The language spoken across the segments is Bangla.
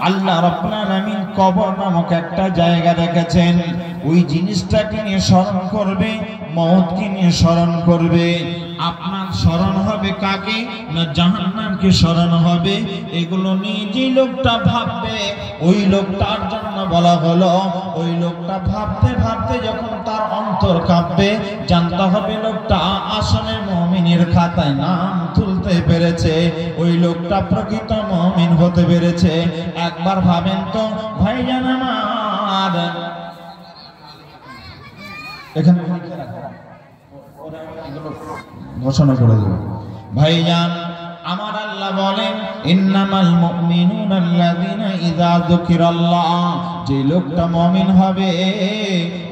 আল্লাহ রাব্বুল আলামিন কবর নামক একটা জায়গা রেখেছেন। ওই জিনিসটাকে নিয়ে স্মরণ করবে, মওতকে নিয়ে স্মরণ করবে। আপনার স্মরণ হবে কাকে? না জাহান্নামকে স্মরণ হবে। এগুলো নিয়ে যে লোকটা ভাববে, ওই লোকটার জন্য বলা হলো, ওই লোকটা ভাবতে ভাবতে যখন তার অন্তর কাঁপবে, জানতে হবে লোকটা আসলে মুমিনের খাতায় নাম তুলতে পেরেছে, ওই লোকটা প্রকৃত মুমিন হতে পেরেছে। একবার ভাবেন তো ভাইজান আমার, এখানে ঘোষণা করে দেব ভাইজান আমার। আল্লাহ বলেন ইন্নামাল মুমিনুনা আল্লাযীনা ইযা যুকিরাল্লাহ, যে লোকটা মুমিন হবে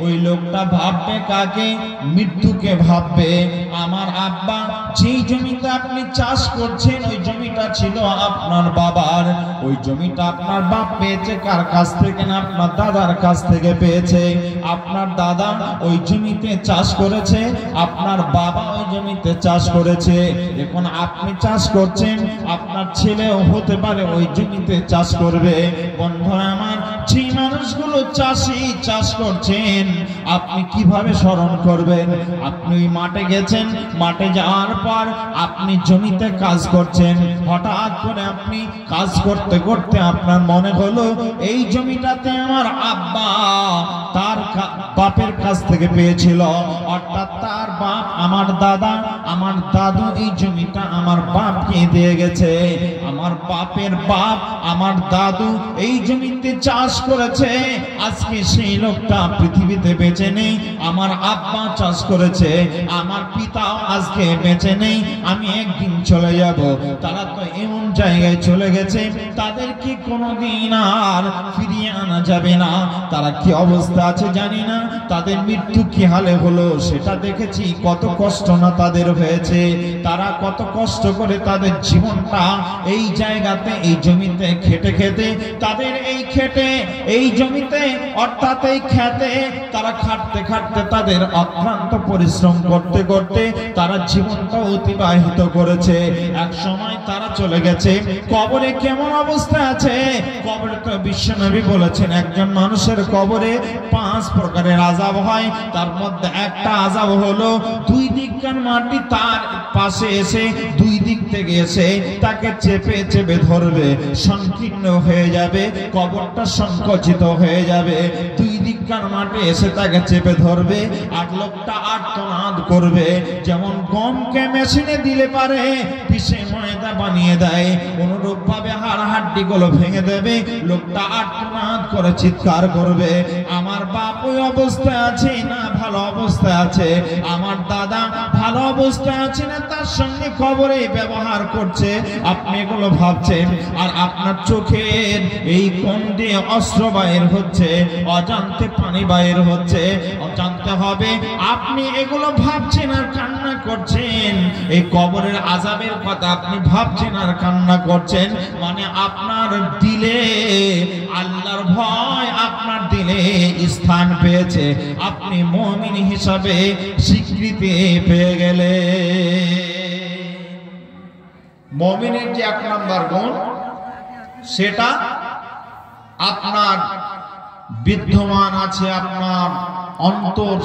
ওই লোকটা ভাববে কাকে? মৃত্যুকে ভাববে। আমার আব্বা যেই জমিতে আপনি চাষ করছেন, ওই জমিটা ছিল আপনার বাবার। ওই জমিটা আপনার বাপ পেয়েছে কার কাছ থেকে? না আপনার দাদার কাছ থেকে পেয়েছে। আপনার দাদা ওই জমিতে চাষ করেছে, আপনার বাবা ওই জমিতে চাষ করেছে। এখন আপনি চাষ করছেন, আপনার ছেলেও হতে পারে ওই জমিতে চাষ করবে। বন্ধুরা আমার, যে মানুষগুলো চাষি চাষ করছেন, আপনি কিভাবে স্মরণ করবেন? আপনি ওই মাঠে গেছেন, মাঠে যাওয়ার পর আপনি জমিতে কাজ করছেন। হঠাৎ করে আপনি কাজ করতে করতে আপনার মনে হলো এই জমিটাতে আমার আব্বা তার বাপের কাছ থেকে পেয়েছিল, অর্থাৎ তার বাপ আমার দাদা, আমার দাদু এই জমিটা আমার বাপকে দিয়ে গেছে। আমার বাপের বাপ আমার দাদু এই জমিতে চাষ করেছে। আজকে সেই লোকটা পৃথিবীতে বেঁচে নেই, আমার আব্বা চাষ করেছে, আমার পিতাও আজকে বেঁচে নেই। আমি একদিন চলে যাব। তারা তো এমন জায়গায় চলে গেছে, তাদেরকে কোনোদিন আর ফিরিয়ে আনা যাবে না। তারা কি অবস্থা আছে জানি না, তাদের মৃত্যু কি হালে হলো সেটা দেখেছি। কত কষ্ট না তাদের হয়েছে, তারা কত কষ্ট করে তাদের জীবনটা এই জায়গাতে এই জমিতে খেটে খেতে, তাদের এই খেটে এই জমিতে অর্থাৎ এই খেতে তারা খাটতে খাটতে তাদের অক্লান্ত পরিশ্রম করতে করতে তারা জীবনটা অতিবাহিত করেছে। এক সময় তারা চলে গেছে। কবরে কেমন অবস্থা আছে? কবরে তো বিশ্বনবী বলেছেন একজন মানুষের কবরে 5 প্রকারের আযাব হয়। তার মধ্যে একটা আযাব হলো দুই দিককার মাটি তার পাশে এসে দুই দিক থেকে এসে তাকে চেপে চেপে ধরবে, সংকীর্ণ হয়ে যাবে, কবরটা সংকুচিত হয়ে যাবে। দুই দিককার মাটি এসে তাকে চেপে ধরবে আর লোকটা আর্তনাদ করবে। যেমন গমকে মেশিনে দিলে পারে পিষে ময়দা বানিয়ে দেয়, অনুরূপ ভাবে হাড় হাড্ডি গুলো ভেঙে দেবে। লোকটা আর্তনাদ করে চিৎকার করবে, আমার বাপ ওই অবস্থায় আছে না ভালো অবস্থায় আছে, আমার দাদা ভালো অবস্থায় আছে না তার সঙ্গে কবরে ব্যবহার করছে। আপনি এগুলো ভাবছেন আর আপনার চোখের এই কোণ দিয়ে অস্ত্র বাইর হচ্ছে, অজান্তে পানি বাইর হচ্ছে। জানতে হবে আপনি এগুলো ভাবছেন আর কান্না করছেন। এই কবরের আযাবের কথা আপনি ভাবছেন আর কান্না করছেন, মানে আপনার দিলে আল্লাহর ভয় আপনার দিলে স্থান পেয়েছে, আপনি মুমিন হিসাবে স্বীকৃতি পেয়ে গেলে। মুমিনের যে 1 নম্বর গুণ, সেটা আপনার বিদ্যমান আছে আপনার অন্তর।